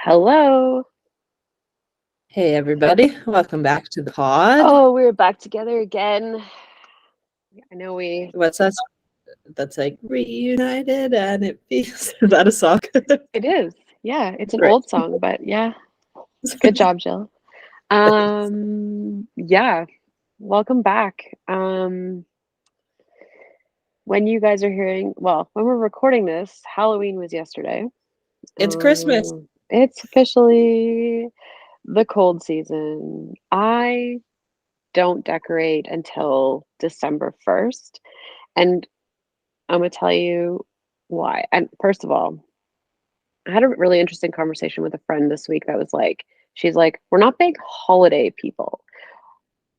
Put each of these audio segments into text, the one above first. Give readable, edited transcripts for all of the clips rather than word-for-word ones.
Hello. Hey everybody, welcome back to the pod. Oh, we're back together again. I know we. What's that? That's like reunited and it feels. Is that a song? It is. Yeah, it's an Great. old song, but yeah. Good job, Jill. Yeah. Welcome back. When you guys are hearing, well, when we're recording this, Halloween was yesterday. It's Christmas. It's officially the cold season. I don't decorate until December 1st. And I'm gonna tell you why. And first of all, I had a really interesting conversation with a friend this week that was like, she's like, we're not big holiday people.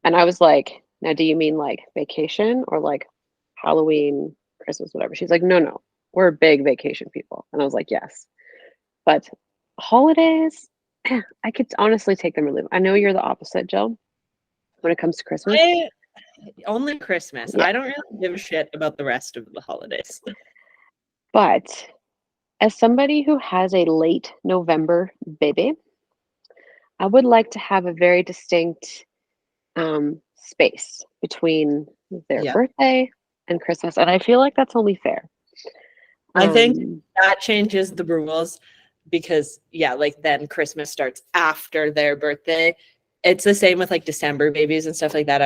And I was like, now do you mean like vacation or like Halloween, Christmas, whatever? She's like, no, we're big vacation people. And I was like, yes. But holidays, I could honestly take them or leave 'em. I know you're the opposite, Jill, when it comes to Christmas. Only Christmas. Yeah. I don't really give a shit about the rest of the holidays. But as somebody who has a late November baby, I would like to have a very distinct space between their Yeah. birthday and Christmas, and I feel like that's only fair. I think that changes the rules because like then Christmas starts after their birthday. It's the same with like December babies and stuff like that.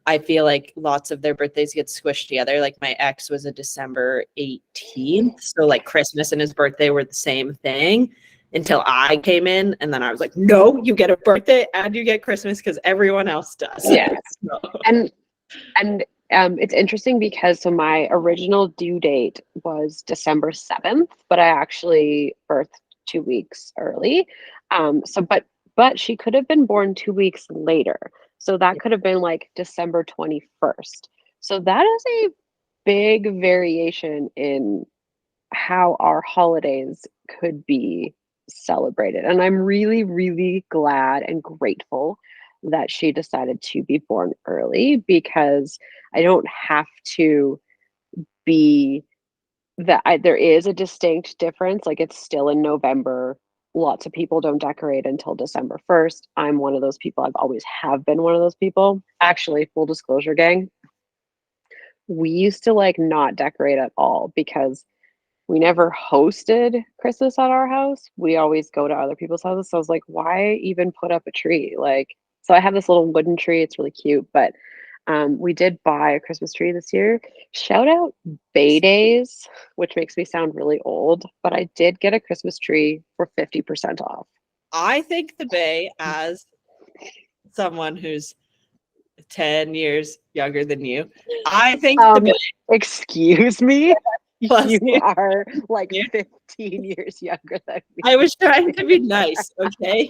I feel like lots of their birthdays get squished together. Like my ex was a December 18th. So like Christmas and his birthday were the same thing until I came in. And then I was like, no, you get a birthday and you get Christmas because everyone else does. Yeah. And it's interesting because so my original due date was December 7th, but I actually birthed 2 weeks early. But she could have been born 2 weeks later. So that could have been like December 21st. So that is a big variation in how our holidays could be celebrated. And I'm really, really glad and grateful that she decided to be born early because I don't have to be there is a distinct difference. Like it's still in November. Lots of people don't decorate until December 1st. I'm one of those people. I've always have been one of those people. Actually, full disclosure, gang, we used to like not decorate at all because we never hosted Christmas at our house. We always go to other people's houses. So I was like, why even put up a tree? Like, so I have this little wooden tree. It's really cute, but we did buy a Christmas tree this year. Shout out Bay Days, which makes me sound really old, but I did get a Christmas tree for 50% off. I think the Bay, as someone who's 10 years younger than you, I think the Bay. Excuse me? Plus You are like 15 years younger than me. I was trying to be nice, okay?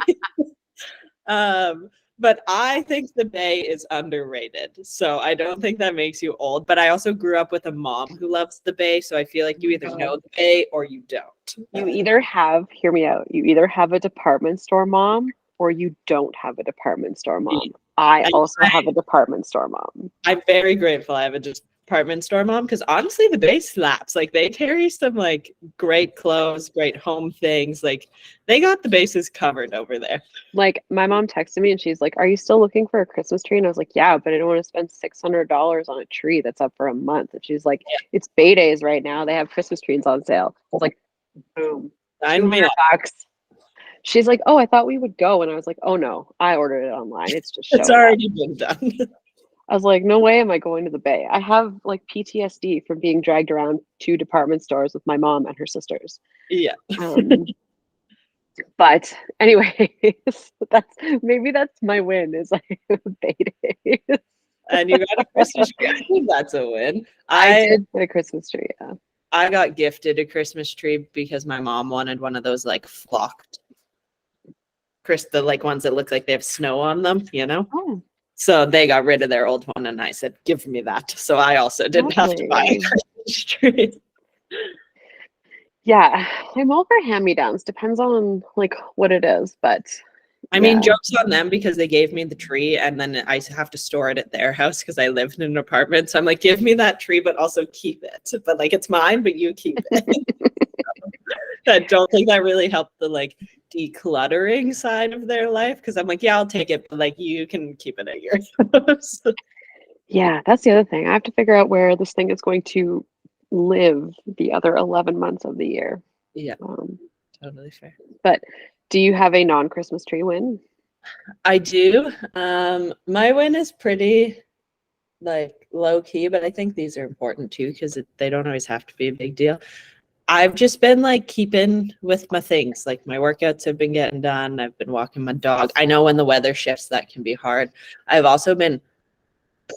But I think the Bay is underrated. So I don't think that makes you old. But I also grew up with a mom who loves the Bay. So I feel like you either know the Bay or you don't. You either have, hear me out, you either have a department store mom or you don't have a department store mom. I also have a department store mom. I'm very grateful I have a department store mom because honestly the Bay slaps. Like they carry some like great clothes, great home things. Like they got the bases covered over there. Like my mom texted me and she's like, are you still looking for a Christmas tree? And I was like, yeah, but I don't want to spend $600 on a tree that's up for a month. And she's like, it's Bay Days right now, they have Christmas trees on sale. I was like, boom, $200. She's like, oh, I thought we would go. And I was like, oh no, I ordered it online. It's just it's already been done. I was like, no way am I going to the Bay. I have like PTSD from being dragged around to department stores with my mom and her sisters. Yeah. But anyways, that's my win is like Bay Days. And you got a Christmas tree. I think that's a win. I did get a Christmas tree, yeah. I got gifted a Christmas tree because my mom wanted one of those like flocked the like ones that look like they have snow on them, you know? Oh. So they got rid of their old one and I said, give me that. So I also didn't have to buy a Christmas tree. Yeah, I'm all for hand-me-downs. Depends on like what it is, but I mean, jokes on them because they gave me the tree and then I have to store it at their house because I live in an apartment. So I'm like, give me that tree, but also keep it. But like, it's mine, but you keep it. I don't think that really helped the like decluttering side of their life, because I'm like, yeah, I'll take it, but like you can keep it at your house. Yeah, that's the other thing. I have to figure out where this thing is going to live the other 11 months of the year. Yeah, Um, totally fair. but do you have a non-Christmas tree win? I do. My win is pretty like low key, but I think these are important too because they don't always have to be a big deal. I've just been like keeping with my things. Like my workouts have been getting done. I've been walking my dog. I know when the weather shifts, that can be hard. I've also been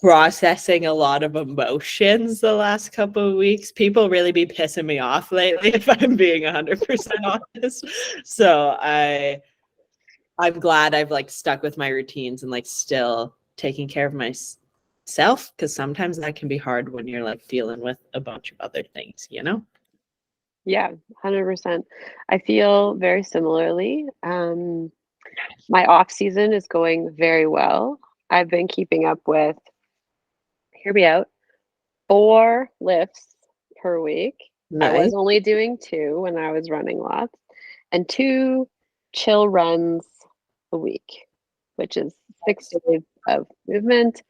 processing a lot of emotions the last couple of weeks. People really be pissing me off lately, if I'm being 100% honest. So I'm glad I've like stuck with my routines and like still taking care of myself, because sometimes that can be hard when you're like dealing with a bunch of other things, you know? Yeah, 100%. I feel very similarly. My off season is going very well. I've been keeping up with, hear me out, 4 lifts per week. I Nice. was only doing 2 when I was running lots, and 2 chill runs a week, which is 6 days of movement.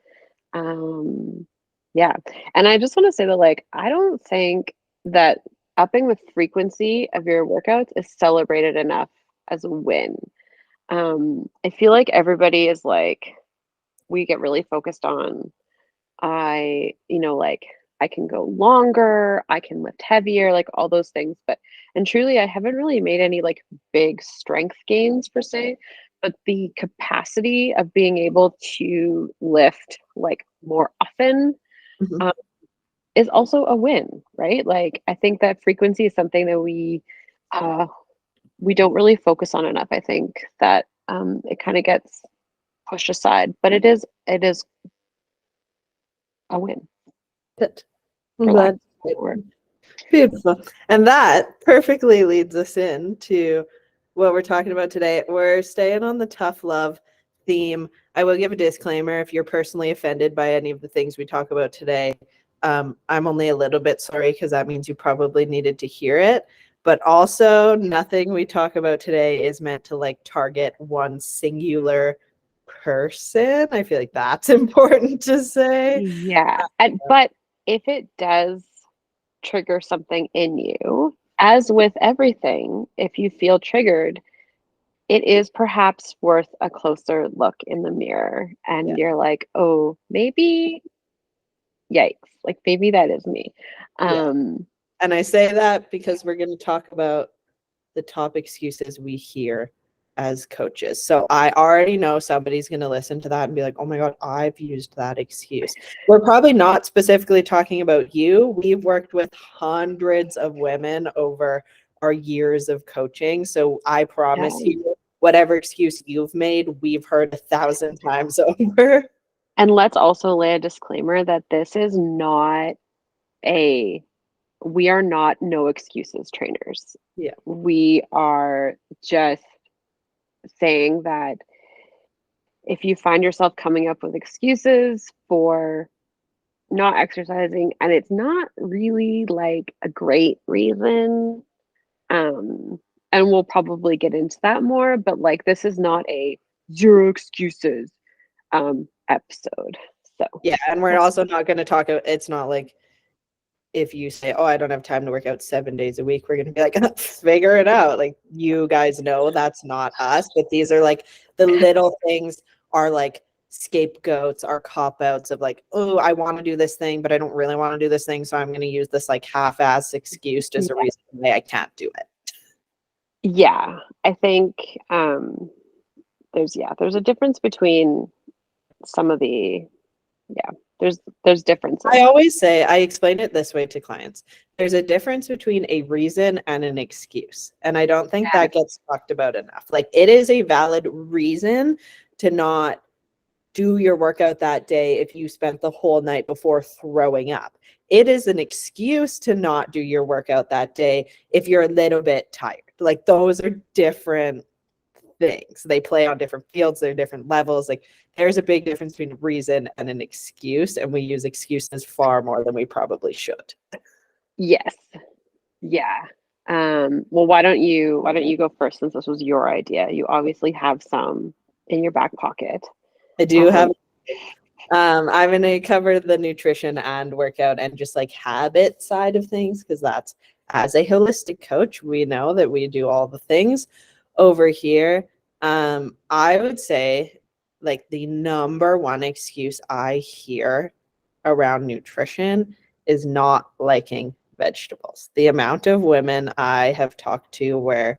Yeah. And I just want to say that, like, I don't think that upping the frequency of your workouts is celebrated enough as a win. I feel like everybody is like, we get really focused on, like, I can go longer, I can lift heavier, like all those things. And truly, I haven't really made any like big strength gains per se, but the capacity of being able to lift like more often Mhm. um, is also a win, right? Like, I think that frequency is something that uh, we don't really focus on enough. I think that it kind of gets pushed aside, but it is a win, Good. I'm for lack glad. of a better word. Beautiful. And that perfectly leads us into what we're talking about today. We're staying on the tough love theme. I will give a disclaimer if you're personally offended by any of the things we talk about today. I'm only a little bit sorry because that means you probably needed to hear it. But also, nothing we talk about today is meant to like target one singular person. I feel like that's important to say. Yeah. But if it does trigger something in you, as with everything, if you feel triggered, it is perhaps worth a closer look in the mirror. Yeah. And you're like, oh, maybe, yikes, like maybe that is me. Yeah. Um, And I say that because we're going to talk about the top excuses we hear as coaches. So I already know somebody's going to listen to that and be like, oh my God, I've used that excuse. We're probably not specifically talking about you. We've worked with hundreds of women over our years of coaching. So I yeah. promise you, whatever excuse you've made, we've heard 1,000 times over. And let's also lay a disclaimer that this is not a, we are not no excuses trainers. Yeah. We are just saying that if you find yourself coming up with excuses for not exercising and it's not really like a great reason, and we'll probably get into that more, but like this is not a zero excuses episode. So Yeah. And we're also not going to talk, it's not like, if you say, oh, I don't have time to work out 7 days a week, we're going to be like, figure it out. Like, you guys know that's not us. But these are like the little things are like scapegoats, are cop outs of like, oh, I want to do this thing, but I don't really want to do this thing. So I'm going to use this like half ass excuse as a reason why I can't do it. yeah, I think there's a difference between some of the, yeah, there's differences. I always say, I explain it this way to clients. There's a difference between a reason and an excuse. And I don't think that gets talked about enough. Like, it is a valid reason to not do your workout that day if you spent the whole night before throwing up. It is an excuse to not do your workout that day if you're a little bit tired. Like, those are different things. They play on different fields, they're different levels. Like, there's a big difference between a reason and an excuse, and we use excuses far more than we probably should. Yes. Yeah. Well, why don't you go first since this was your idea? You obviously have some in your back pocket. I do Um, have I'm gonna cover the nutrition and workout and just like habit side of things because that's as a holistic coach, we know that we do all the things over here. I would say like the number one excuse I hear around nutrition is not liking vegetables. The amount of women I have talked to where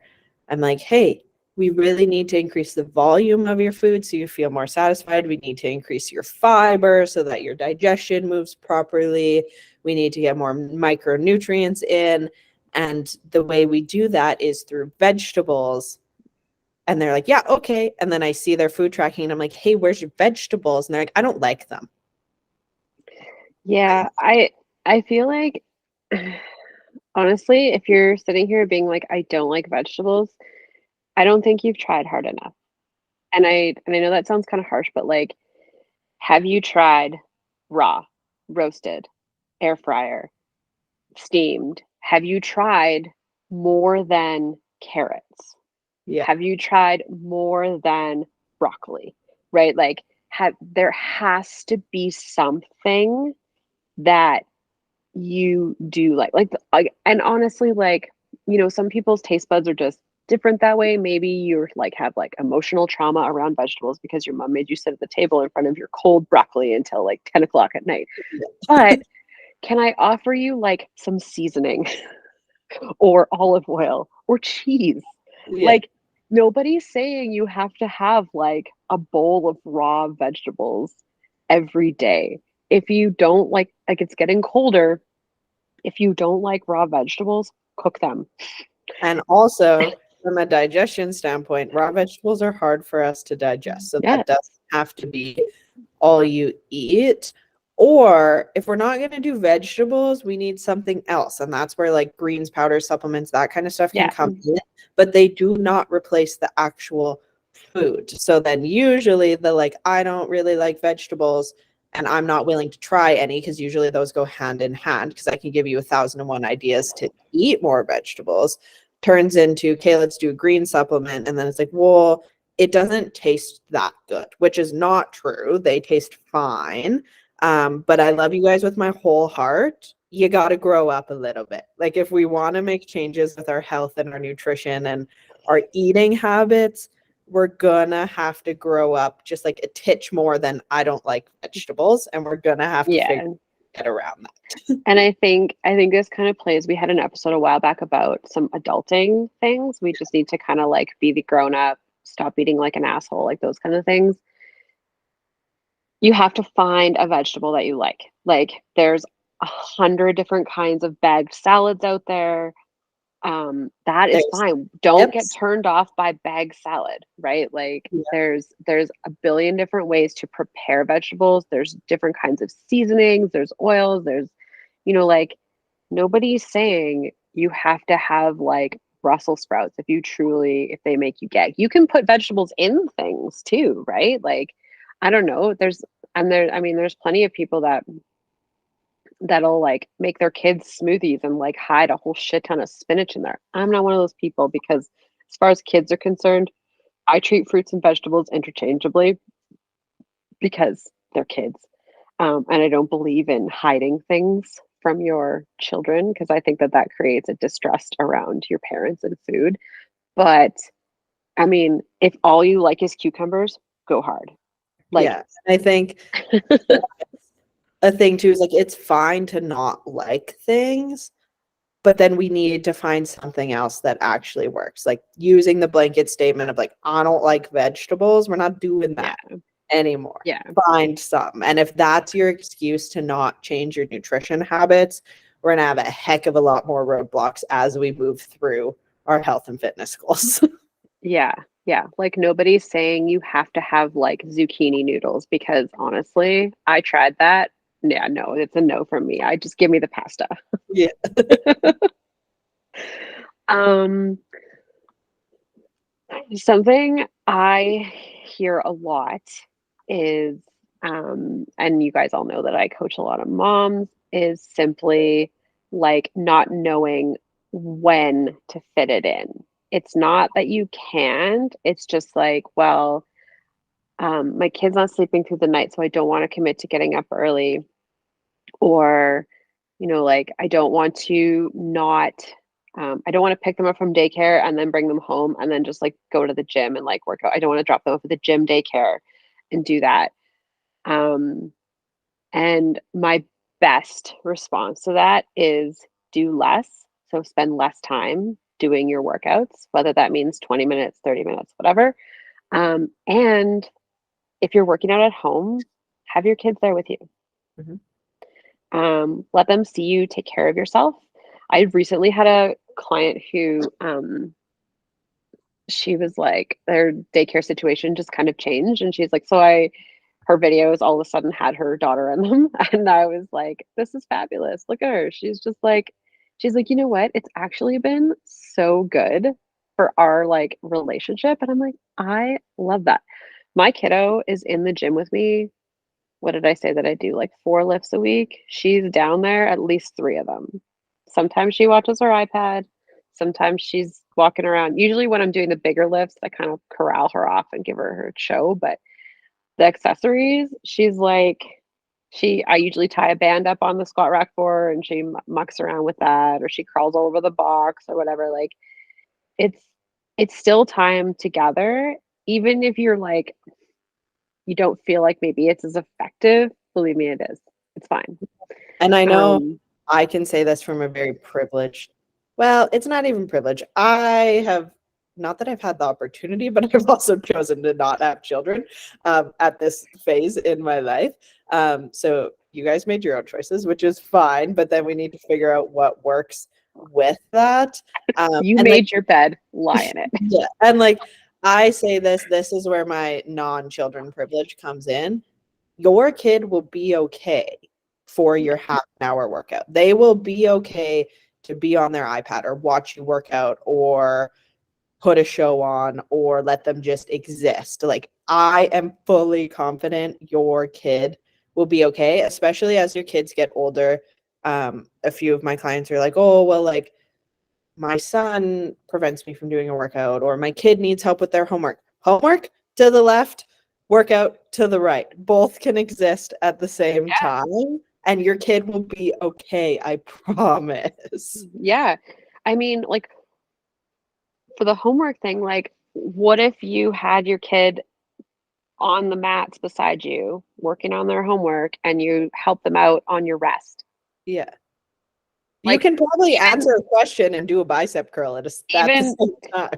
I'm like, hey, we really need to increase the volume of your food so you feel more satisfied. We need to increase your fiber so that your digestion moves properly. We need to get more micronutrients in. And the way we do that is through vegetables. And they're like, yeah, okay. And then I see their food tracking and I'm like, hey, where's your vegetables? And they're like, I don't like them. yeah, I feel like honestly, if you're sitting here being like, I don't like vegetables, I don't think you've tried hard enough. And I know that sounds kind of harsh, but like, have you tried raw, roasted, air fryer, steamed? Have you tried more than carrots? Yeah. Have you tried more than broccoli? Right? Like, have there has to be something that you do like, and honestly, like, some people's taste buds are just different that way. Maybe you're like have like emotional trauma around vegetables because your mom made you sit at the table in front of your cold broccoli until like 10 o'clock at night. But can I offer you like some seasoning or olive oil or cheese? Yeah. Like, nobody's saying you have to have like a bowl of raw vegetables every day. If you don't like it's getting colder, if you don't like raw vegetables, cook them. And also, from a digestion standpoint, raw vegetables are hard for us to digest. So Yeah. that doesn't have to be all you eat. Or if we're not going to do vegetables, we need something else. And that's where like greens, powder, supplements, that kind of stuff can Yeah. come in. But they do not replace the actual food. So then usually the like, I don't really like vegetables and I'm not willing to try any because usually those go hand in hand because I can give you 1,001 ideas to eat more vegetables turns into, okay, let's do a green supplement. And then it's like, well, it doesn't taste that good, which is not true. They taste fine. But I love you guys with my whole heart. You got to grow up a little bit. Like, if we want to make changes with our health and our nutrition and our eating habits, we're gonna have to grow up just like a titch more than I don't like vegetables. And we're gonna have to Yeah. figure get around that. And I think this kind of plays. We had an episode a while back about some adulting things. We just need to kind of like be the grown up, stop eating like an asshole, like those kind of things. You have to find a vegetable that you like. Like, there's 100 different kinds of bagged salads out there. That is There's fine. Don't get dips. turned off by bag salad, right? Like, Yeah. there's a billion different ways to prepare vegetables. There's different kinds of seasonings, there's oils, there's like, nobody's saying you have to have like Brussels sprouts if they make you gag. You can put vegetables in things too, right? Like, I don't know. There's plenty of people that'll like make their kids smoothies and like hide a whole shit ton of spinach in there. I'm not one of those people because as far as kids are concerned, I treat fruits and vegetables interchangeably because they're kids. And I don't believe in hiding things from your children because I think that creates a distrust around your parents and food. But I mean, if all you like is cucumbers, go hard. Like, Yeah. I think a thing too is like it's fine to not like things, but then we need to find something else that actually works. Like using the blanket statement of like, I don't like vegetables. We're not doing yeah, that anymore. yeah, Find some. And if that's your excuse to not change your nutrition habits, we're going to have a heck of a lot more roadblocks as we move through our health and fitness goals. yeah, yeah. Like, nobody's saying you have to have like zucchini noodles because honestly, I tried that. Yeah, no, it's a no from me. I just give me the pasta. Yeah. Um, Something I hear a lot is, and you guys all know that I coach a lot of moms, is simply like not knowing when to fit it in. It's not that you can't, it's just like, well, my kid's not sleeping through the night, so I don't want to commit to getting up early. Or, like I don't want to not, I don't want to pick them up from daycare and then bring them home and then just like go to the gym and like work out. I don't want to drop them off at the gym daycare and do that. Um, and my best response to that is do less. So spend less time doing your workouts, whether that means 20 minutes, 30 minutes, whatever. And if you're working out at home, have your kids there with you. Let them see you take care of yourself. I recently had a client who she was like, their daycare situation just kind of changed, and she's like, her videos all of a sudden had her daughter in them, and I was like, this is fabulous. Look at her. She's like, you know what? It's actually been so good for our like relationship, and I'm like, I love that. My kiddo is in the gym with me. What did I say that I do? Like 4 lifts a week. She's down there at least 3 of them. Sometimes she watches her iPad. Sometimes she's walking around. Usually when I'm doing the bigger lifts, I kind of corral her off and give her show. But the accessories, she's like, I usually tie a band up on the squat rack for her and she mucks around with that, or she crawls all over the box or whatever. Like it's still time together, even if you're like, you don't feel like maybe it's as effective. Believe me, it is. It's fine. And I know I can say this from a very privileged, well, it's not even privilege. I have, not that I've had the opportunity, but I've also chosen to not have children at this phase in my life. So you guys made your own choices, which is fine, but then we need to figure out what works with that. You made your bed, lie in it. Yeah. And like, I say this is where my non-children privilege comes in. Your kid will be okay for your half an hour workout. They will be okay to be on their iPad or watch you work out or put a show on or let them just exist. Like, I am fully confident your kid will be okay, especially as your kids get older. A few of my clients are like, oh, well, like, my son prevents me from doing a workout, or my kid needs help with their homework. Homework to the left, workout to the right. Both can exist at the same time, and your kid will be okay, I promise. Yeah. I mean, like, for the homework thing, like, what if you had your kid on the mats beside you working on their homework and you help them out on your rest? Yeah. You Like, can probably answer a question and do a bicep curl at the same time.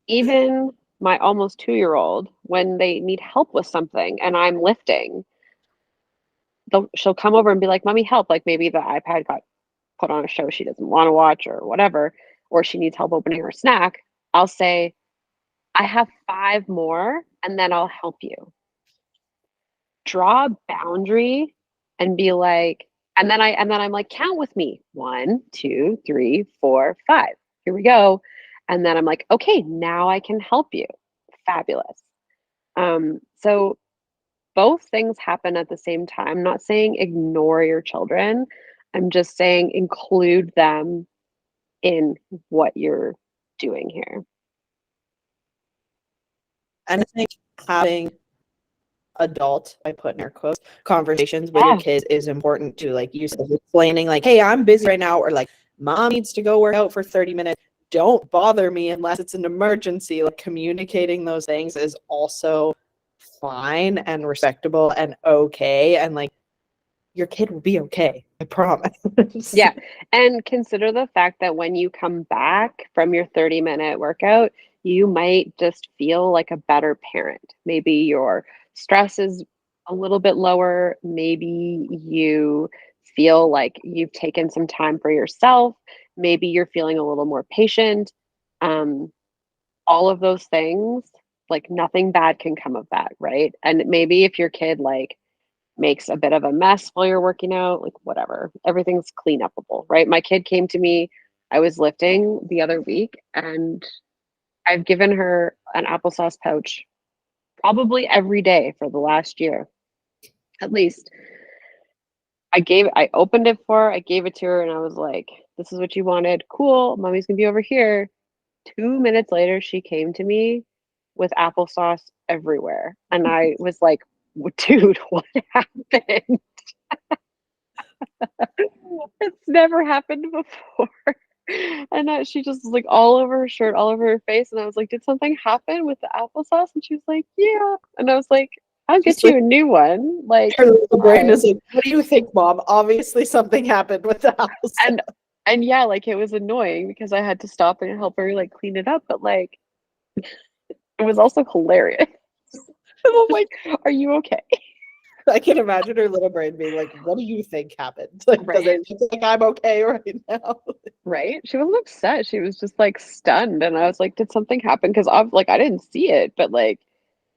Even my almost 2-year-old, when they need help with something and I'm lifting, she'll come over and be like, "Mommy, help." Like maybe the iPad got put on a show she doesn't want to watch or whatever, or she needs help opening her snack. I'll say, "I have 5 more and then I'll help you." Draw a boundary and be like, and then I'm like, count with me. 1, 2, 3, 4, 5. Here we go. And then I'm like, okay, now I can help you. Fabulous. So both things happen at the same time. I'm not saying ignore your children. I'm just saying include them in what you're doing here. And I think having adult, I put in air quotes, conversations with your kids is important too. Like you said, explaining like, hey, I'm busy right now, or like, mom needs to go work out for 30 minutes. Don't bother me unless it's an emergency. Like, communicating those things is also fine and respectable and okay. And like, your kid will be okay, I promise. Yeah. And consider the fact that when you come back from your 30-minute workout, you might just feel like a better parent. Maybe your stress is a little bit lower. Maybe you feel like you've taken some time for yourself. Maybe you're feeling a little more patient. Um, all of those things, like nothing bad can come of that, right? And maybe if your kid like makes a bit of a mess while you're working out, like whatever, everything's clean upable, right? My kid came to me, I was lifting the other week, and I've given her an applesauce pouch probably every day for the last year, at least. I opened it for her, I gave it to her, and I was like, this is what you wanted. Cool. Mommy's gonna be over here. 2 minutes later, she came to me with applesauce everywhere. And I was like, dude, what happened? It's never happened before. And she just was like all over her shirt, all over her face. And I was like, did something happen with the applesauce? And she was like, yeah. And I was like, I'll get Just you like a new one. Like, her little brain fine. is like, what do you think, Mom? Obviously something happened with the house. And yeah, like it was annoying because I had to stop and help her like clean it up, but like it was also hilarious. I'm like, are you okay? I can imagine her little brain being like, what do you think happened? Like, does it look like I'm okay right now? Right? She wasn't upset. She was just like stunned. And I was like, did something happen? Because I didn't see it, but like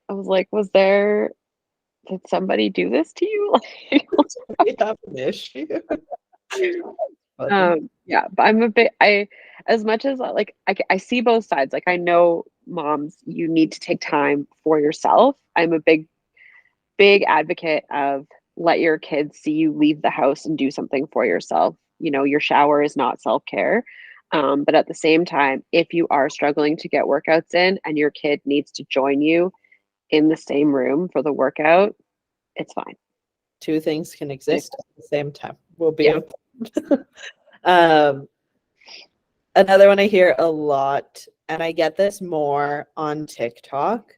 I was like, did somebody do this to you? We have an issue. Yeah, but I'm a bit as much as like I see both sides. Like I know moms, you need to take time for yourself. I'm a big advocate of let your kids see you leave the house and do something for yourself. You know, your shower is not self-care. But at the same time, if you are struggling to get workouts in and your kid needs to join you in the same room for the workout, it's fine. Two things can exist at the same time. We'll be Yeah. Another one I hear a lot, and I get this more on TikTok,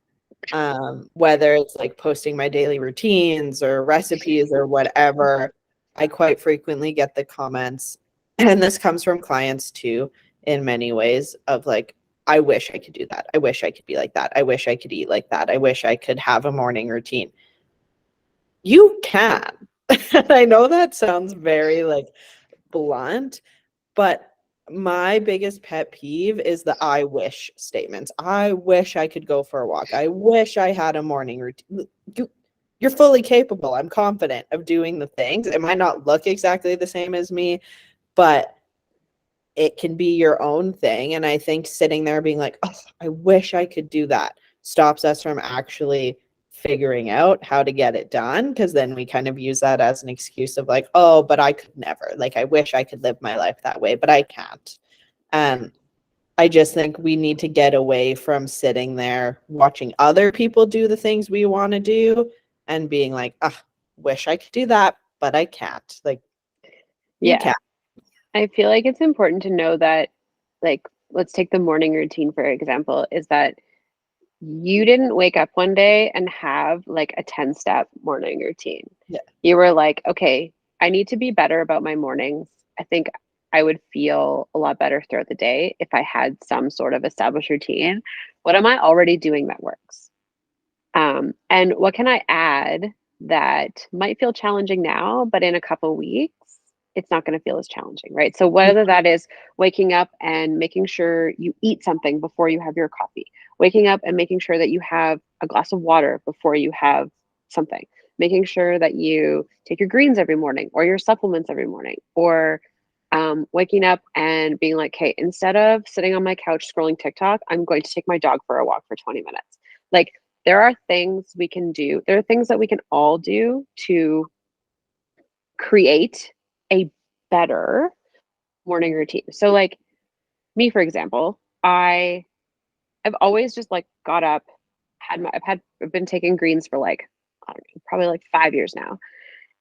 whether it's like posting my daily routines or recipes or whatever. I quite frequently get the comments, and this comes from clients too, in many ways, of like, I wish I could do that. I wish I could be like that. I wish I could eat like that. I wish I could have a morning routine. You can. I know that sounds very like blunt, but my biggest pet peeve is the I wish statements. I wish I could go for a walk. I wish I had a morning routine. You're fully capable. I'm confident of doing the things. It might not look exactly the same as me, but it can be your own thing. And I think sitting there being like, oh, I wish I could do that stops us from actually figuring out how to get it done, because then we kind of use that as an excuse of like, oh, but I could never, like, I wish I could live my life that way, but I can't. And I just think we need to get away from sitting there watching other people do the things we want to do and being like, ah, wish I could do that, but I can't. Like, you Yeah. can't. I feel like it's important to know that, like, let's take the morning routine for example, is that you didn't wake up one day and have like a 10-step morning routine. Yeah. You were like, okay, I need to be better about my mornings. I think I would feel a lot better throughout the day if I had some sort of established routine. What am I already doing that works? And what can I add that might feel challenging now, but in a couple weeks, it's not going to feel as challenging, right? So whether that is waking up and making sure you eat something before you have your coffee, waking up and making sure that you have a glass of water before you have something, making sure that you take your greens every morning or your supplements every morning, or waking up and being like, hey, instead of sitting on my couch scrolling TikTok, I'm going to take my dog for a walk for 20 minutes. Like, there are things we can do. There are things that we can all do to create a better morning routine. So like me, for example, I've always just like got up, I've been taking greens for like, I don't know, probably like 5 years now.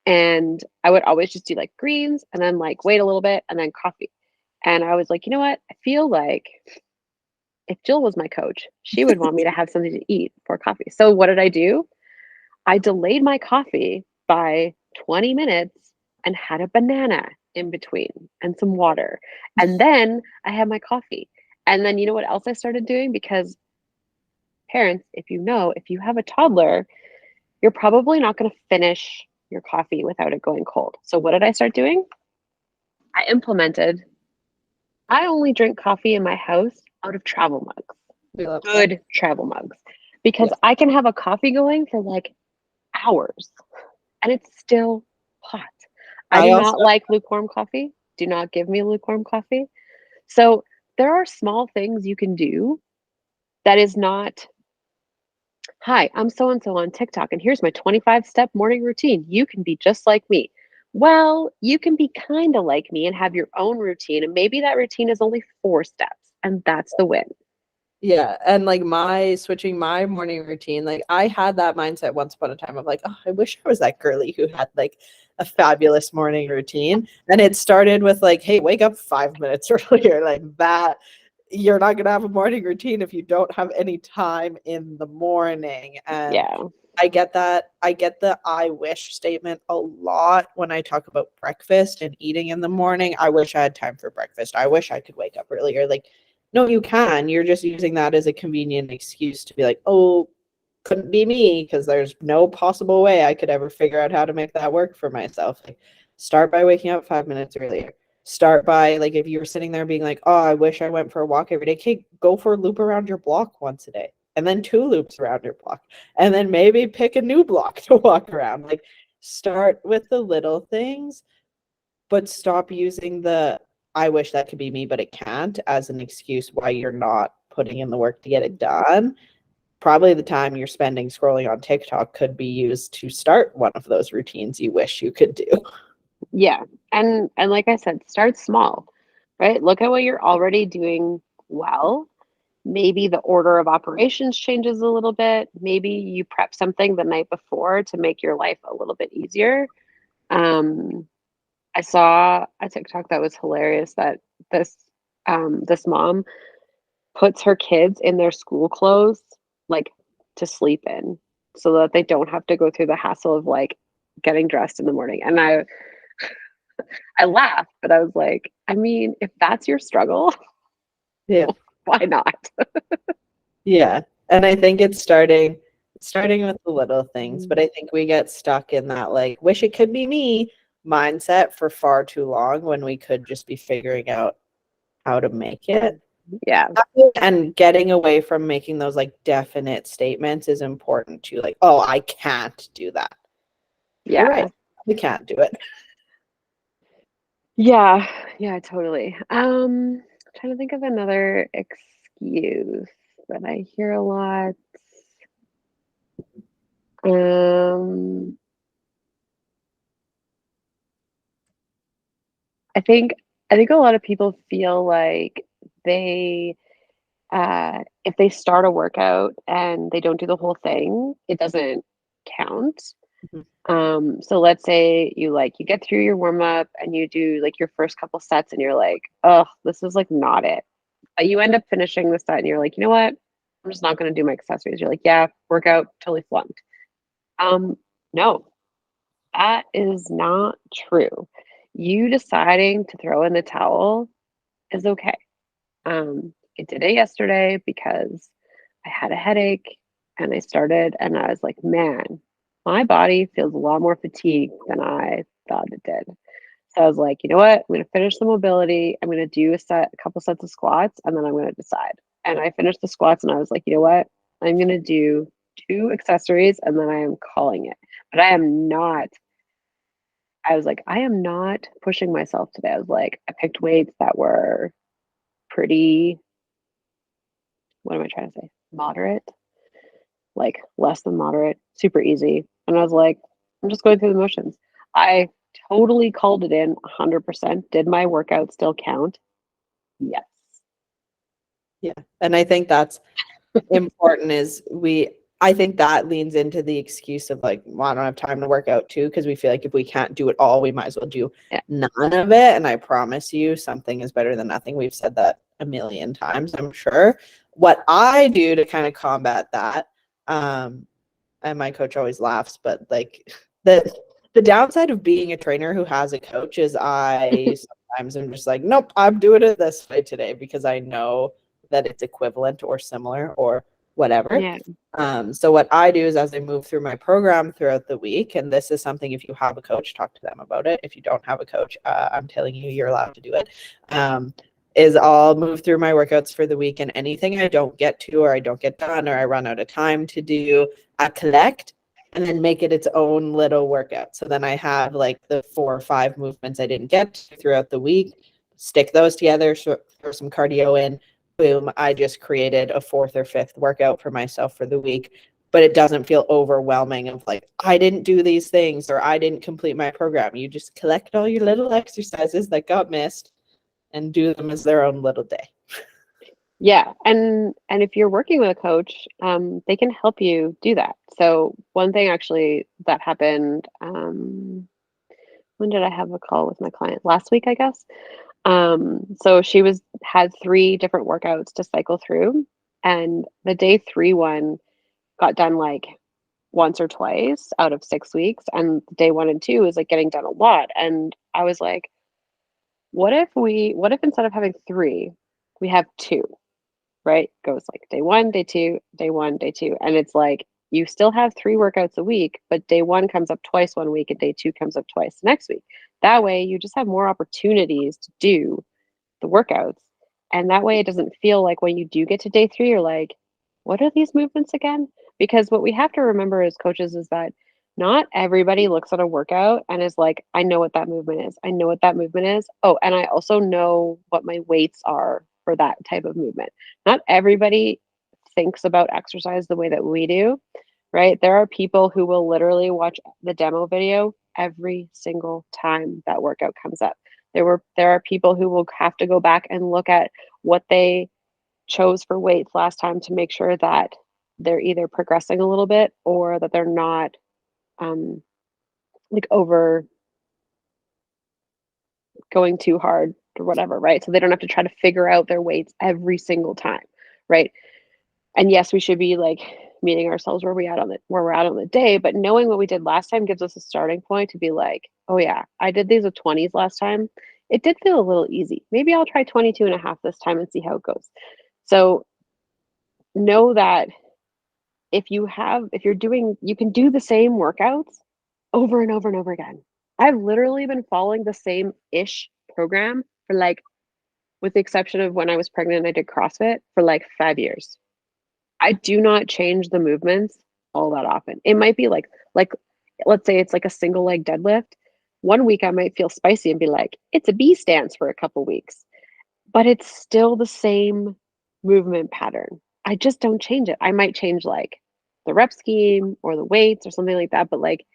And I would always just do like greens and then like wait a little bit and then coffee. And I was like, you know what? I feel like if Jill was my coach, she would want me to have something to eat for coffee. So what did I do? I delayed my coffee by 20 minutes and had a banana in between and some water. And then I had my coffee. And then you know what else I started doing? Because parents, if you have a toddler, you're probably not going to finish your coffee without it going cold. So what did I start doing? I implemented, I only drink coffee in my house out of travel mugs, good travel mugs, because I can have a coffee going for like hours and it's still hot. I do not like lukewarm coffee. Do not give me lukewarm coffee. So there are small things you can do that is not, hi, I'm so and so on TikTok, and here's my 25-step morning routine. You can be just like me. Well, you can be kind of like me and have your own routine, and maybe that routine is only 4 steps, and that's the win. Yeah, and like my switching my morning routine, like I had that mindset once upon a time of like, oh, I wish I was that girly who had like a fabulous morning routine. And it started with like, hey, wake up 5 minutes earlier. Like that, you're not gonna have a morning routine if you don't have any time in the morning. And Yeah. I get that. I get the I wish statement a lot when I talk about breakfast and eating in the morning. I wish I had time for breakfast. I wish I could wake up earlier. Like, no, you can. You're just using that as a convenient excuse to be like, oh, couldn't be me because there's no possible way I could ever figure out how to make that work for myself. Like, start by waking up 5 minutes earlier. Start by like if you were sitting there being like, oh, I wish I went for a walk every day. Okay, go for a loop around your block once a day, and then 2 loops around your block, and then maybe pick a new block to walk around. Like, start with the little things, but stop using the I wish that could be me, but it can't as an excuse why you're not putting in the work to get it done. Probably the time you're spending scrolling on TikTok could be used to start one of those routines you wish you could do. Yeah. And like I said, start small, right? Look at what you're already doing well. Maybe the order of operations changes a little bit. Maybe you prep something the night before to make your life a little bit easier. Um, I saw a TikTok that was hilarious that this this mom puts her kids in their school clothes like to sleep in so that they don't have to go through the hassle of like getting dressed in the morning. And I laughed, but I was like, I mean, if that's your struggle, Yeah. why not? Yeah. And I think it's starting with the little things, but I think we get stuck in that like wish it could be me mindset for far too long when we could just be figuring out how to make it. Yeah. And getting away from making those like definite statements is important too. Like, oh, I can't do that. You're Yeah. right. We can't do it. Yeah. Yeah, totally. Trying to think of another excuse that I hear a lot. Um, I think I think a lot of people feel like they if they start a workout and they don't do the whole thing, it doesn't count. Mhm. So let's say you get through your warm up and you do like your first couple sets and you're like, oh, this is like not it. You end up finishing the set and you're like, you know what? I'm just not going to do my accessories. You're like, yeah, workout totally flunked. No, that is not true. You deciding to throw in the towel is okay. I did it yesterday because I had a headache and I started and I was like, man, my body feels a lot more fatigued than I thought it did. So I was like, you know what? I'm going to finish the mobility. I'm going to do a couple sets of squats, and then I'm going to decide. And I finished the squats, and I was like, you know what? I'm going to do 2 accessories, and then I am calling it. But I am not. I was like, I am not pushing myself today. I was like, I picked weights that were pretty. What am I trying to say? Moderate, like less than moderate, super easy. And I was like, I'm just going through the motions. I totally called it in 100%. Did my workout still count? Yes. Yeah. And I think that's important is I think that leans into the excuse of like, well, I don't have time to work out too, because we feel like if we can't do it all, we might as well do Yeah. none of it. And I promise you, something is better than nothing. We've said that a million times, I'm sure. What I do to kind of combat that, and my coach always laughs, but like the downside of being a trainer who has a coach is I sometimes am just like, nope, I'm doing it this way today because I know that it's equivalent or similar or whatever. Yeah. So what I do is as I move through my program throughout the week, and this is something if you have a coach, talk to them about it. If you don't have a coach, I'm telling you, you're allowed to do it. Is I'll move through my workouts for the week, and anything I don't get to or I don't get done or I run out of time to do, I collect and then make it its own little workout. So then I have like the 4 or 5 movements I didn't get to throughout the week, stick those together, throw some cardio in, boom, I just created a 4th or 5th workout for myself for the week. but it doesn't feel overwhelming of like, I didn't do these things or I didn't complete my program. You just collect all your little exercises that got missed and do them as their own little day. Yeah, and if you're working with a coach, they can help you do that. So one thing actually that happened, when did I have a call with my client? Last week, I guess. So she had 3 different workouts to cycle through, and the day 3 one got done like once or twice out of 6 weeks, and day 1 and 2 is like getting done a lot. And I was like, what if instead of having 3, we have 2, right? Goes like day 1, day 2, day 1, day 2. And it's like you still have 3 workouts a week, but day 1 comes up twice one week and day 2 comes up twice the next week. That way you just have more opportunities to do the workouts. And that way it doesn't feel like when you do get to day 3, you're like, what are these movements again? Because what we have to remember as coaches is that not everybody looks at a workout and is like, I know what that movement is. I know what that movement is. Oh, and I also know what my weights are for that type of movement. Not everybody thinks about exercise the way that we do, right? There are people who will literally watch the demo video every single time that workout comes up. There are people who will have to go back and look at what they chose for weights last time to make sure that they're either progressing a little bit or that they're not um, like over going too hard or whatever, right? So they don't have to try to figure out their weights every single time, right? And yes, we should be like meeting ourselves where we're at on the day, but knowing what we did last time gives us a starting point to be like, oh yeah, I did these with 20s last time. It did feel a little easy. Maybe I'll try 22 and a half this time and see how it goes. So know that if you're doing, you can do the same workouts over and over and over again. I've literally been following the same ish program for like, with the exception of when I was pregnant and I did CrossFit for like 5 years. I do not change the movements all that often. It might be like let's say it's like a single leg deadlift. One week I might feel spicy and be like, it's a B stance for a couple weeks, but it's still the same movement pattern. I just don't change it. I might change like the rep scheme or the weights or something like that, but like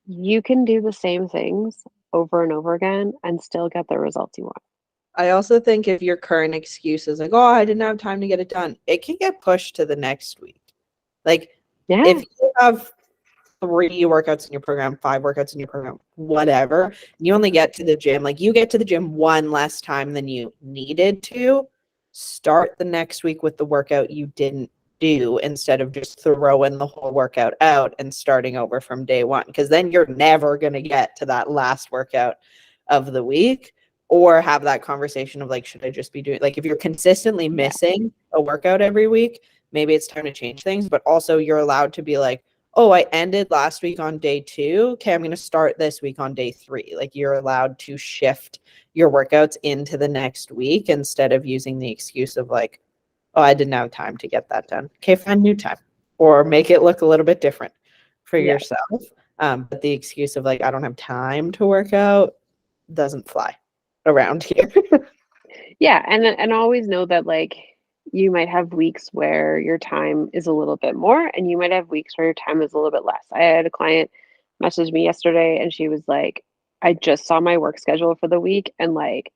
you can do the same things over and over again and still get the results you want. I also think if your current excuse is like, oh, I didn't have time to get it done, it can get pushed to the next week. Like, Yeah. if you have 3 workouts in your program, 5 workouts in your program, whatever, you only get to the gym, like you get to the gym 1 less time than you needed to, start the next week with the workout you didn't do instead of just throwing the whole workout out and starting over from day 1, because then you're never going to get to that last workout of the week. Or have that conversation of like, should I just be doing, like, if you're consistently missing a workout every week, maybe it's time to change things. But also you're allowed to be like, oh, I ended last week on day 2. Okay, I'm going to start this week on day 3. Like, you're allowed to shift your workouts into the next week instead of using the excuse of like, oh, I didn't have time to get that done. Okay, find new time or make it look a little bit different for yourself. But the excuse of like, I don't have time to work out doesn't fly around here. Yeah, and always know that like you might have weeks where your time is a little bit more and you might have weeks where your time is a little bit less. I had a client message me yesterday and she was like, I just saw my work schedule for the week and like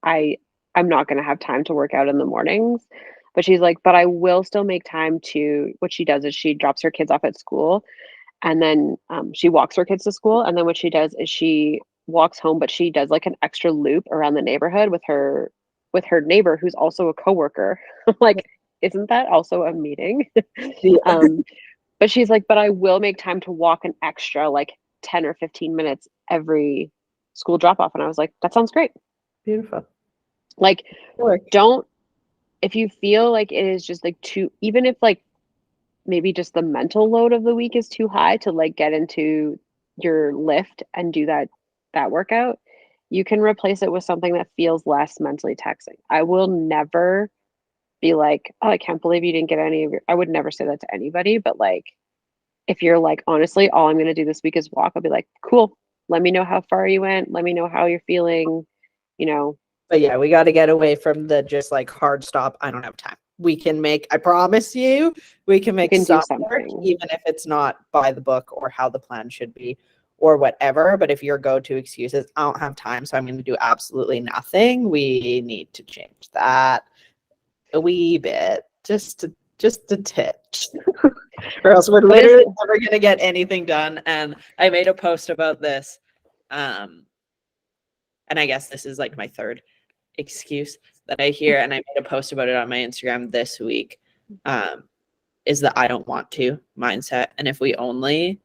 I I'm not going to have time to work out in the mornings. But she's like, but I will still make time to, what she does is she drops her kids off at school and then she walks her kids to school. And then what she does is she walks home, but she does like an extra loop around the neighborhood with her neighbor who's also a coworker. I'm like, isn't that also a meeting? Yeah. But she's like, but I will make time to walk an extra like 10 or 15 minutes every school drop off. And I was like, that sounds great. Beautiful. Like, don't, if you feel like it is just like too, even if like maybe just the mental load of the week is too high to like get into your lift and do that workout, you can replace it with something that feels less mentally taxing. I will never be like, oh, I can't believe you didn't get any of your, I would never say that to anybody, but like if you're like, honestly, all I'm going to do this week is walk, I'll be like, cool, let me know how far you went, let me know how you're feeling, you know. But yeah, we got to get away from the just like hard stop, I don't have time. we can make, I promise you, we can make can do some work, something. even if it's not by the book or how the plan should be or whatever. But if your go-to excuse is, I don't have time, so I'm going to do absolutely nothing, we need to change that a wee bit, just a titch. Or else we're literally never going to get anything done. And I made a post about this. And I guess this is like my third excuse that I hear, and I made a post about it on my Instagram this week, is the I don't want to mindset. And if we only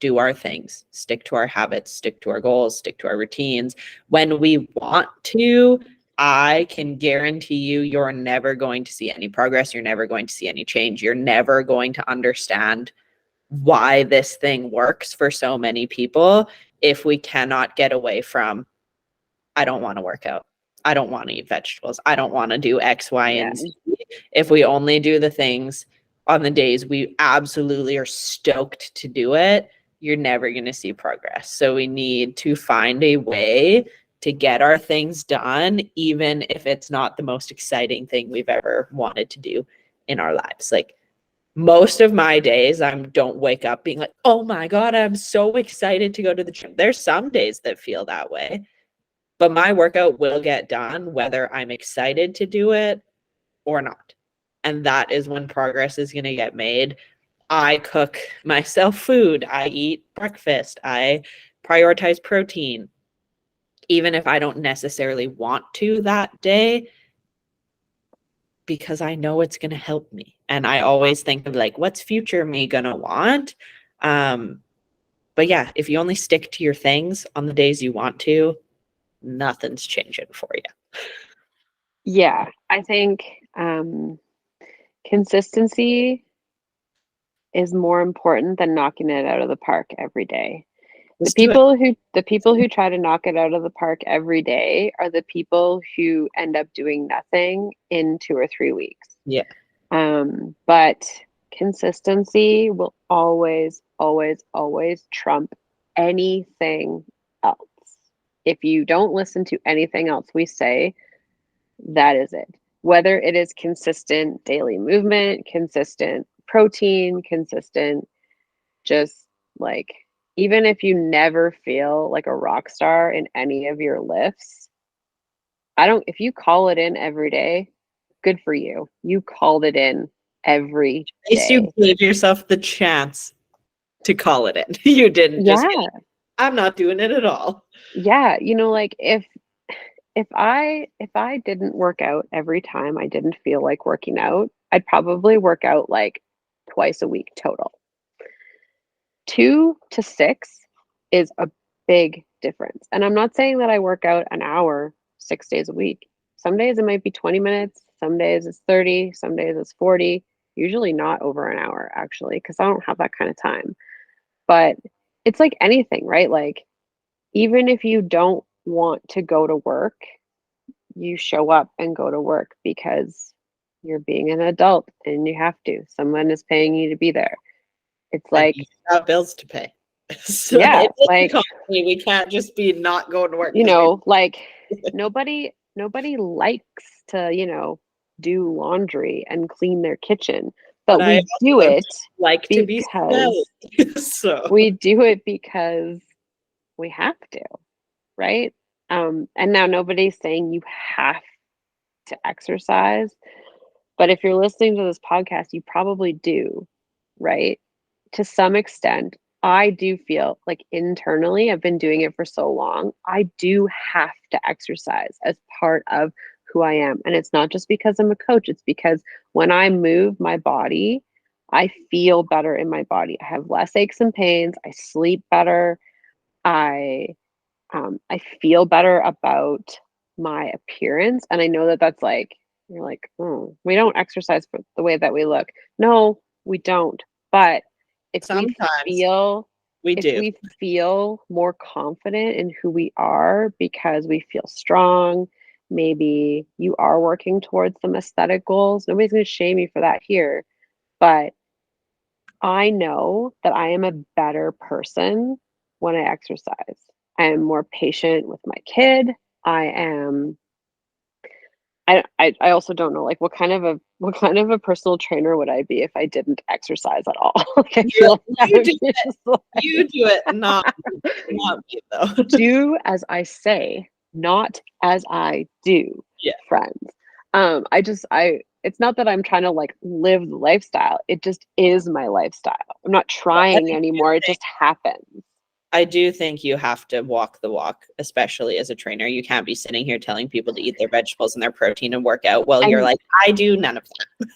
do our things, stick to our habits, stick to our goals, stick to our routines, when we want to, I can guarantee you, you're never going to see any progress. You're never going to see any change. You're never going to understand why this thing works for so many people if we cannot get away from, I don't want to work out, I don't want to eat vegetables, I don't want to do X, Y, and Z. If we only do the things on the days we absolutely are stoked to do it, you're never going to see progress. So we need to find a way to get our things done, even if it's not the most exciting thing we've ever wanted to do in our lives. Like, most of my days, I don't wake up being like, oh my God, I'm so excited to go to the gym. There's some days that feel that way, but my workout will get done whether I'm excited to do it or not. And that is when progress is going to get made. I cook myself food. I eat breakfast. I prioritize protein, even if I don't necessarily want to that day, because I know it's going to help me. And I always think of like, what's future me going to want? But yeah, if you only stick to your things on the days you want to, nothing's changing for you. Yeah, I think consistency is more important than knocking it out of the park every day. The people who try to knock it out of the park every day are the people who end up doing nothing in 2 or 3 weeks. Yeah. But consistency will always, always, always trump anything else. If you don't listen to anything else we say, that is it. Whether it is consistent daily movement, consistent protein, consistent, just like, even if you never feel like a rock star in any of your lifts, if you call it in every day, good for you. You called it in every At least you day. gave yourself the chance to call it in. You didn't just be like, I'm not doing it at all. Yeah. Like, if I didn't work out every time I didn't feel like working out, I'd probably work out like twice a week total. 2 to 6 is a big difference. And I'm not saying that I work out an hour 6 days a week. Some days it might be 20 minutes, some days it's 30, some days it's 40, usually not over an hour actually, because I don't have that kind of time. But it's like anything, right? Like, even if you don't want to go to work, you show up and go to work because you're being an adult and you have to. Someone is paying you to be there. It's like, you got bills to pay. So yeah, like, we can't just be not going to work. like, nobody likes to, do laundry and clean their kitchen, but we do it like to be smelly. So we do it because we have to, right? And now nobody's saying you have to exercise, but if you're listening to this podcast, you probably do, right? To some extent, I do feel like internally, I've been doing it for so long, I do have to exercise as part of who I am. And it's not just because I'm a coach, it's because when I move my body, I feel better in my body. I have less aches and pains, I sleep better, I I feel better about my appearance. And I know that that's like, you're like, oh, we don't exercise for the way that we look. No, we don't. But if sometimes we feel more confident in who we are because we feel strong, maybe you are working towards some aesthetic goals. Nobody's going to shame you for that here. But I know that I am a better person when I exercise. I am more patient with my kid. I am I also don't know, like, what kind of a personal trainer would I be if I didn't exercise at all? Like, I You, feel like I you would do be it. just like, You do it, not me though. do as I say, not as I do, Yeah. friends. It's not that I'm trying to like live the lifestyle. It just is my lifestyle. I'm not trying anymore. It just happens. I do think you have to walk the walk, especially as a trainer. You can't be sitting here telling people to eat their vegetables and their protein and work out while you're And like, I do none of that.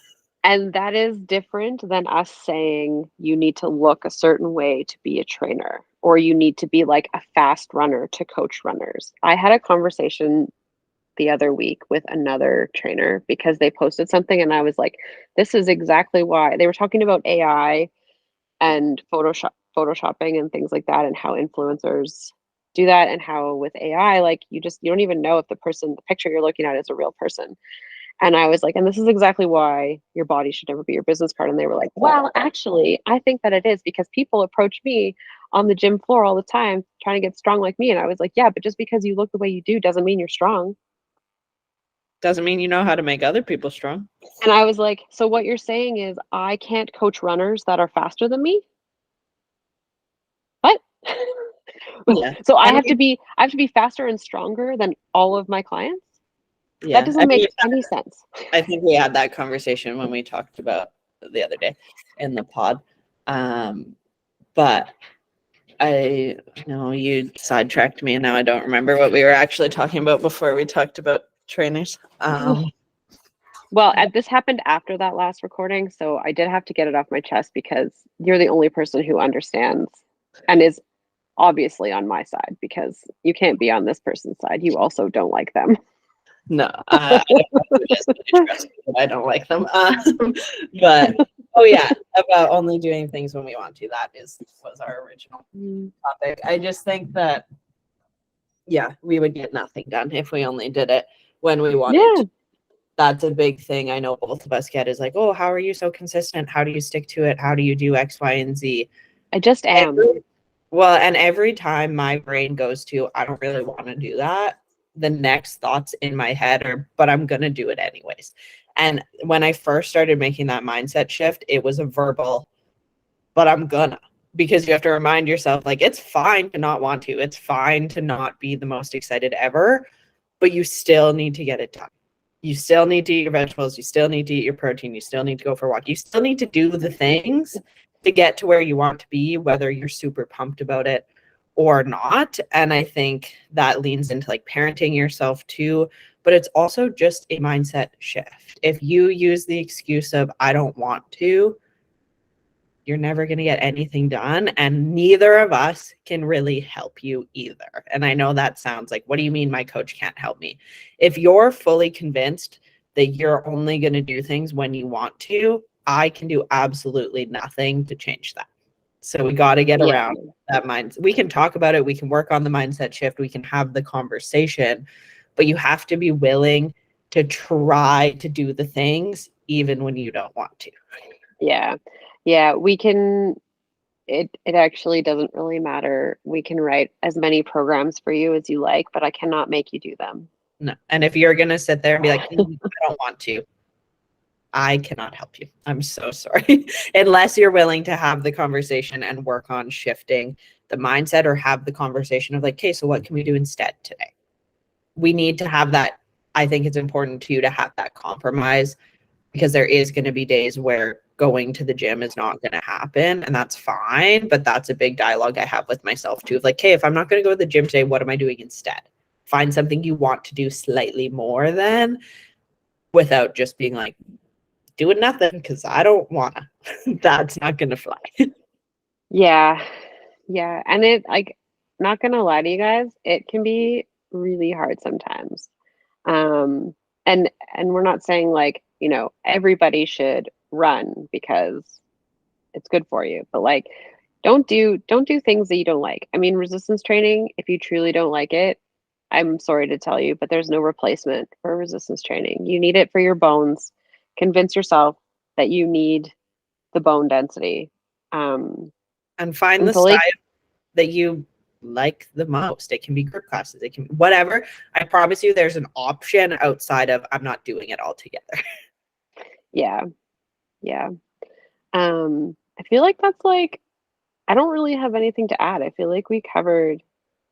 and that is different than us saying you need to look a certain way to be a trainer, or you need to be like a fast runner to coach runners. I had a conversation the other week with another trainer because they posted something and I was like, this is exactly why. They were talking about AI and photoshopping and things like that, and how influencers do that, and how with AI, like, you don't even know if the picture you're looking at is a real person. And I was like, and this is exactly why your body should never be your business card. And they were like, well, actually, I think that it is, because people approach me on the gym floor all the time trying to get strong like me. And I was like, yeah, but just because you look the way you do doesn't mean you're strong. Doesn't mean you know how to make other people strong. And I was like, so what you're saying is I can't coach runners that are faster than me? What? Yeah. So I have to be faster and stronger than all of my clients? That Yeah. doesn't make any sense. I think we had that conversation when we talked about the other day in the pod. But I know you sidetracked me and now I don't remember what we were actually talking about before we talked about trainers. Well, this happened after that last recording, so I did have to get it off my chest because you're the only person who understands and is obviously on my side, because you can't be on this person's side. You also don't like them. No, I don't know who it is, but I trust me that I don't like them. But oh yeah, about only doing things when we want to. That was our original topic. I just think that yeah, we would get nothing done if we only did it when we wanted Yeah. to. That's a big thing I know both of us get, is like, oh, how are you so consistent? How do you stick to it? How do you do X, Y, and Z? I just am. And every time my brain goes to, I don't really want to do that, the next thoughts in my head are, but I'm going to do it anyways. And when I first started making that mindset shift, it was a verbal, but I'm gonna, because you have to remind yourself, like, it's fine to not want to. It's fine to not be the most excited ever, but you still need to get it done. You still need to eat your vegetables. You still need to eat your protein. You still need to go for a walk. You still need to do the things to get to where you want to be, whether you're super pumped about it or not. And I think that leans into like parenting yourself too, but it's also just a mindset shift. If you use the excuse of, I don't want to, you're never going to get anything done. And neither of us can really help you either. And I know that sounds like, what do you mean my coach can't help me? If you're fully convinced that you're only going to do things when you want to, I can do absolutely nothing to change that. So we got to get around that mind. We can talk about it. We can work on the mindset shift. We can have the conversation, but you have to be willing to try to do the things even when you don't want to. Yeah. Yeah, we can. It actually doesn't really matter. We can write as many programs for you as you like, but I cannot make you do them. No. And if you're going to sit there and be like, I don't want to, I cannot help you. I'm so sorry. Unless you're willing to have the conversation and work on shifting the mindset, or have the conversation of like, okay, so what can we do instead today? We need to have that. I think it's important to you to have that compromise, because there is going to be days where going to the gym is not going to happen, and that's fine. But that's a big dialogue I have with myself too, of like, hey, if I'm not going to go to the gym today, what am I doing instead? Find something you want to do slightly more than, without just being like, doing nothing because I don't want to. That's not going to fly. Yeah. Yeah. And it, like, not gonna lie to you guys, it can be really hard sometimes. Um, and we're not saying like, everybody should run because it's good for you, but like, don't do things that you don't like. I mean, resistance training, if you truly don't like it, I'm sorry to tell you, but there's no replacement for resistance training. You need it for your bones. Convince yourself that you need the bone density. And find the Until style like, that you like the most. It can be group classes, it can be whatever. I promise you there's an option outside of I'm not doing it all together. Yeah. Yeah. I feel like that's like, I don't really have anything to add. I feel like we covered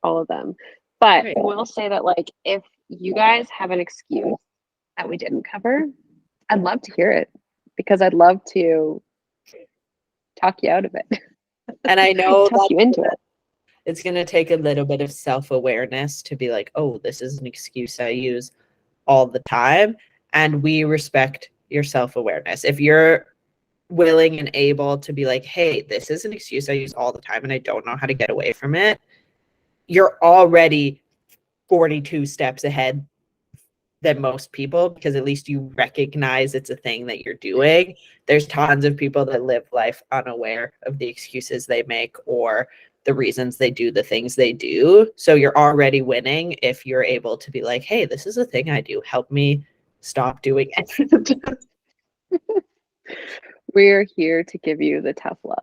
all of them. But Right. I will say that, like, if you guys have an excuse that we didn't cover, I'd love to hear it because I'd love to talk you out of it. And I know talk you into it. it's going to take a little bit of self-awareness to be like, oh, this is an excuse I use all the time. And we respect your self-awareness. If you're willing and able to be like, hey, this is an excuse I use all the time and I don't know how to get away from it, you're already 42 steps ahead than most people, because at least you recognize it's a thing that you're doing. There's tons of people that live life unaware of the excuses they make or the reasons they do the things they do. So you're already winning if you're able to be like, hey, this is a thing I do. Help me stop doing it. We're here to give you the tough love.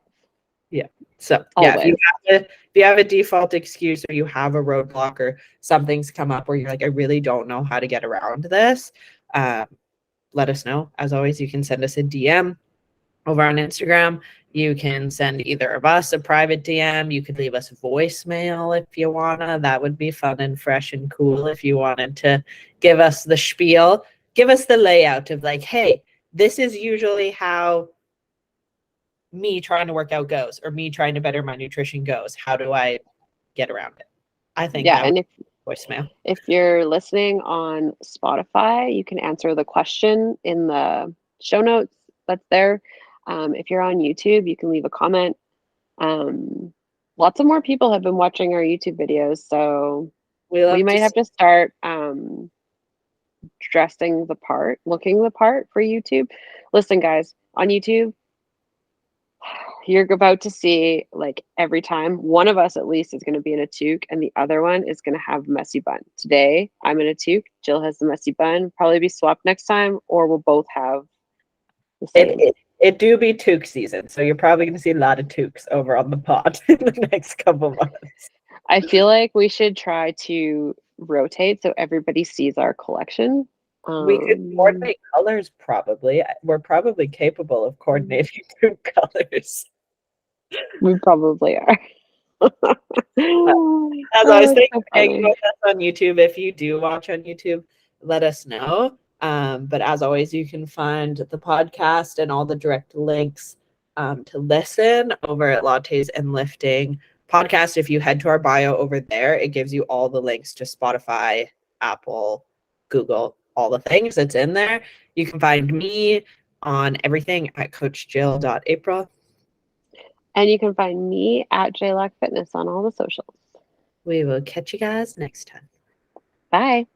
Yeah. So Always. yeah, if you have a default excuse or you have a roadblock or something's come up where you're like, I really don't know how to get around this, let us know. As always, you can send us a DM over on Instagram. You can send either of us a private DM. You could leave us a voicemail if you wanna. That would be fun and fresh and cool if you wanted to give us the spiel. Give us the layout of like, hey, this is usually how me trying to work out goes, or me trying to better my nutrition goes. How do I get around it? I think Yeah, that and would be voicemail. if you're listening on Spotify, you can answer the question in the show notes that's there. If you're on YouTube, you can leave a comment. Lots of more people have been watching our YouTube videos, so we might have to start dressing the part, looking the part for YouTube. Listen, guys, on YouTube, you're about to see, like, every time one of us at least is going to be in a toque and the other one is going to have messy bun. Today I'm in a toque, Jill has the messy bun, probably be swapped next time, or we'll both have the same. It do be toque season, so you're probably going to see a lot of toques over on the pod in the next couple months. I feel like we should try to rotate so everybody sees our collection. We could coordinate colors probably. We're probably capable of coordinating two colors. We probably are. As I was thinking, hanging with us on YouTube. If you do watch on YouTube, let us know. But as always, you can find the podcast and all the direct links to listen over at Lattes and Lifting podcast. If you head to our bio over there, it gives you all the links to Spotify, Apple, Google, all the things that's in there. You can find me on everything at coachjill.april. And you can find me at JLock Fitness on all the socials. We will catch you guys next time. Bye.